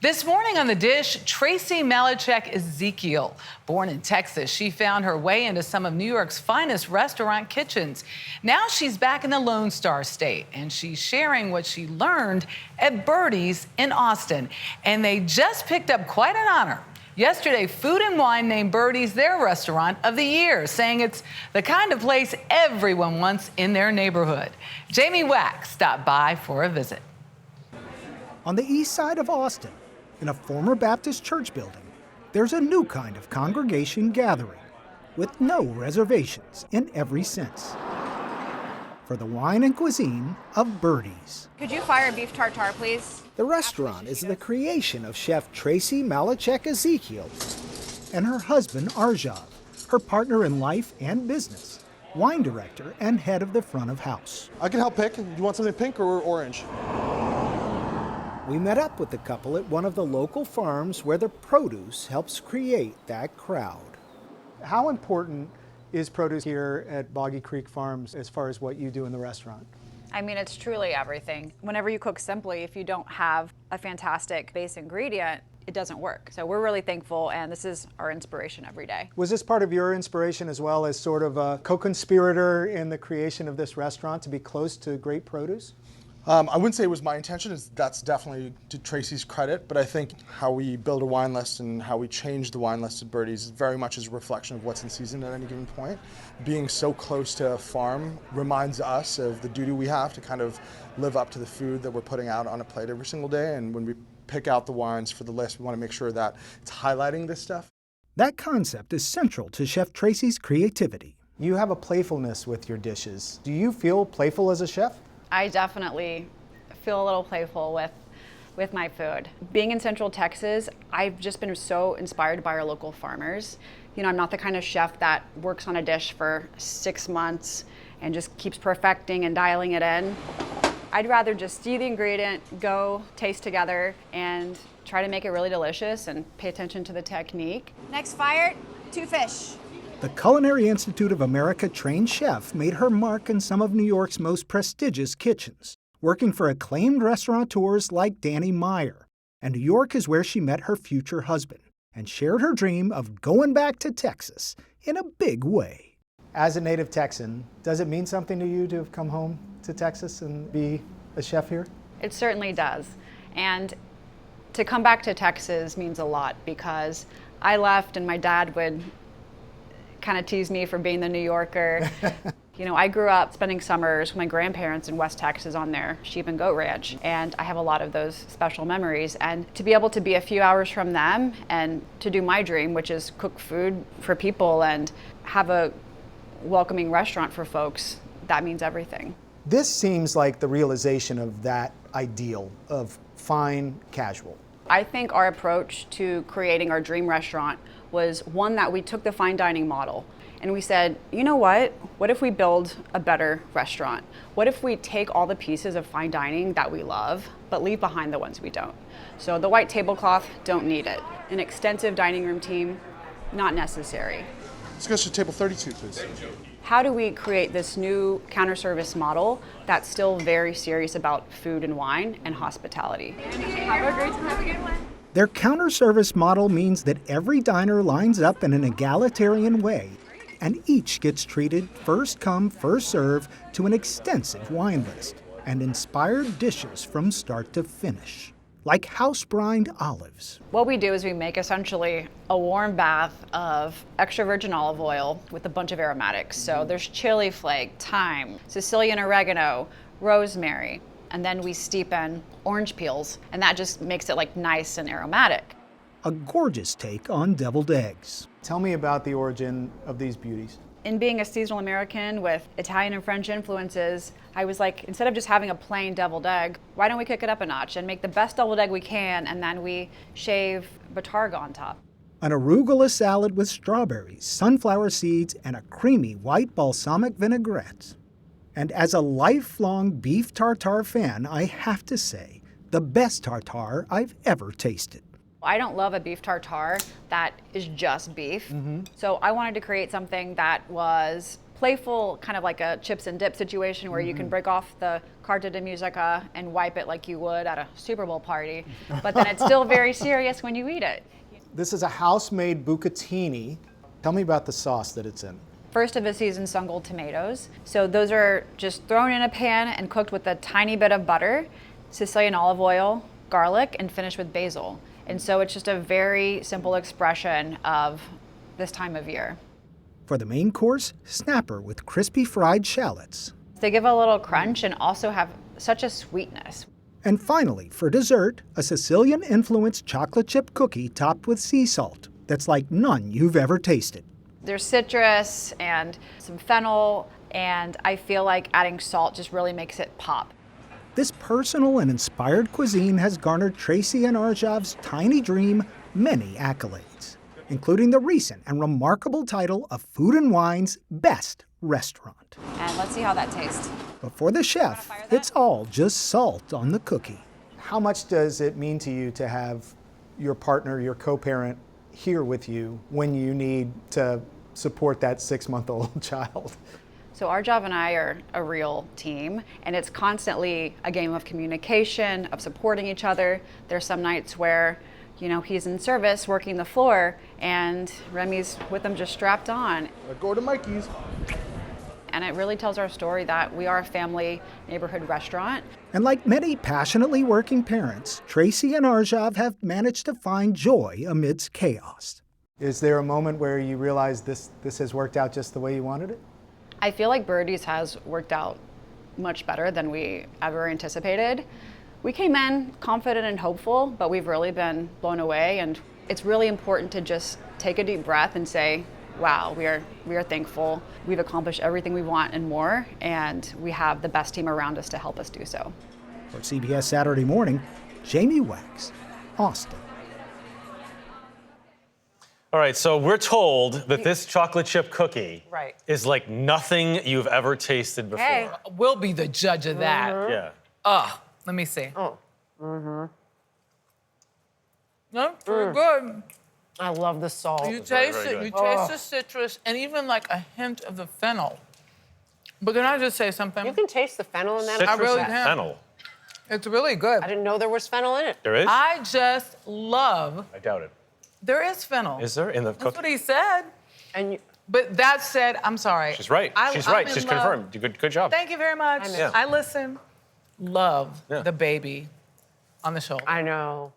This morning on The Dish, Tracy Malechek-Ezekiel. Born in Texas, she found her way into some of New York's finest restaurant kitchens. Now she's back in the Lone Star State, and she's sharing what she learned at Birdies in Austin. And they just picked up quite an honor. Yesterday, Food and Wine named Birdies their restaurant of the year, saying it's the kind of place everyone wants in their neighborhood. Jamie Wax stopped by for a visit. On the east side of Austin, in a former Baptist church building, there's a new kind of congregation gathering with no reservations in every sense. For the wine and cuisine of Birdies. Could you fire a beef tartare, please? The restaurant is the creation of chef Tracy Malechek-Ezekiel and her husband Arjav, her partner in life and business, wine director and head of the front of house. I can help pick. You want something pink or orange? We met up with the couple at one of the local farms where the produce helps create that crowd. How important is produce here at Boggy Creek Farms as far as what you do in the restaurant? I mean, it's truly everything. Whenever you cook simply, if you don't have a fantastic base ingredient, it doesn't work. So we're really thankful, and this is our inspiration every day. Was this part of your inspiration as well as sort of a co-conspirator in the creation of this restaurant to be close to great produce? I wouldn't say it was my intention. That's definitely to Tracy's credit, but I think how we build a wine list and how we change the wine list at Birdies very much is a reflection of what's in season at any given point. Being so close to a farm reminds us of the duty we have to kind of live up to the food that we're putting out on a plate every single day, and when we pick out the wines for the list, we want to make sure that it's highlighting this stuff. That concept is central to Chef Tracy's creativity. You have a playfulness with your dishes. Do you feel playful as a chef? I definitely feel a little playful with my food. Being in Central Texas, I've just been so inspired by our local farmers. You know, I'm not the kind of chef that works on a dish for 6 months and just keeps perfecting and dialing it in. I'd rather just see the ingredient, go taste together, and try to make it really delicious and pay attention to the technique. Next fire, 2 fish. The Culinary Institute of America trained chef made her mark in some of New York's most prestigious kitchens, working for acclaimed restaurateurs like Danny Meyer. And New York is where she met her future husband and shared her dream of going back to Texas in a big way. As a native Texan, does it mean something to you to have come home to Texas and be a chef here? It certainly does. And to come back to Texas means a lot because I left and my dad would kind of tease me for being the New Yorker. You know, I grew up spending summers with my grandparents in West Texas on their sheep and goat ranch, and I have a lot of those special memories. And to be able to be a few hours from them and to do my dream, which is cook food for people and have a welcoming restaurant for folks, that means everything. This seems like the realization of that ideal of fine casual. I think our approach to creating our dream restaurant was one that we took the fine dining model and we said, you know what if we build a better restaurant? What if we take all the pieces of fine dining that we love, but leave behind the ones we don't? So the white tablecloth, don't need it. An extensive dining room team, not necessary. Let's go to table 32, please. How do we create this new counter service model that's still very serious about food and wine and hospitality? Have a great time. Have a good one. Their counter service model means that every diner lines up in an egalitarian way, and each gets treated first come, first serve to an extensive wine list and inspired dishes from start to finish, like house-brined olives. What we do is we make essentially a warm bath of extra virgin olive oil with a bunch of aromatics. So there's chili flake, thyme, Sicilian oregano, rosemary, and then we steep in orange peels, and that just makes it like nice and aromatic. A gorgeous take on deviled eggs. Tell me about the origin of these beauties. In being a seasonal American with Italian and French influences, I was like, instead of just having a plain deviled egg, why don't we kick it up a notch and make the best deviled egg we can, and then we shave Bottarga on top. An arugula salad with strawberries, sunflower seeds, and a creamy white balsamic vinaigrette. And as a lifelong beef tartare fan, I have to say, the best tartare I've ever tasted. I don't love a beef tartare that is just beef. So I wanted to create something that was playful, kind of like a chips and dip situation where you can break off the carta de musica and wipe it like you would at a Super Bowl party, but then it's still very serious when you eat it. This is a house-made bucatini. Tell me about the sauce that it's in. First of a season Sungold tomatoes. So those are just thrown in a pan and cooked with a tiny bit of butter, Sicilian olive oil, garlic, and finished with basil. And so it's just a very simple expression of this time of year. For the main course, snapper with crispy fried shallots. They give a little crunch and also have such a sweetness. And finally, for dessert, a Sicilian-influenced chocolate chip cookie topped with sea salt that's like none you've ever tasted. There's citrus and some fennel, and I feel like adding salt just really makes it pop. This personal and inspired cuisine has garnered Tracy and Arjav's tiny dream many accolades, including the recent and remarkable title of Food and Wine's Best Restaurant. And let's see how that tastes. But for the chef, it's all just salt on the cookie. How much does it mean to you to have your partner, your co-parent, here with you when you need to support that 6-month-old child? So Arjav and I are a real team, and it's constantly a game of communication, of supporting each other. There's some nights where, you know, he's in service working the floor, and Remy's with him just strapped on. Go to Mikey's. And it really tells our story that we are a family neighborhood restaurant. And like many passionately working parents, Tracy and Arjav have managed to find joy amidst chaos. Is there a moment where you realize this has worked out just the way you wanted it? I feel like Birdies has worked out much better than we ever anticipated. We came in confident and hopeful, but we've really been blown away, and it's really important to just take a deep breath and say, wow, we are thankful. We've accomplished everything we want and more, and we have the best team around us to help us do so. For CBS Saturday Morning, Jamie Wax, Austin. All right, so we're told that this chocolate chip cookie Right. is like nothing you've ever tasted before. Hey, we'll be the judge of that. Yeah. Let me see. Oh. No, pretty good. I love the salt. You very, taste very it. You good. taste the citrus and even like a hint of the fennel. But can I just say something? You can taste the fennel in that. Citrus really and can. fennel. It's really good. I didn't know there was fennel in it. There is? I just love. I doubt it. There is fennel. Is there in the That's cookie? what he said. And you, But that said, I'm sorry. She's right. She's I'm right. in She's love. confirmed. Good job. Thank you very much. I know. Yeah. I listen. Love Yeah. the baby on the shoulder. I know.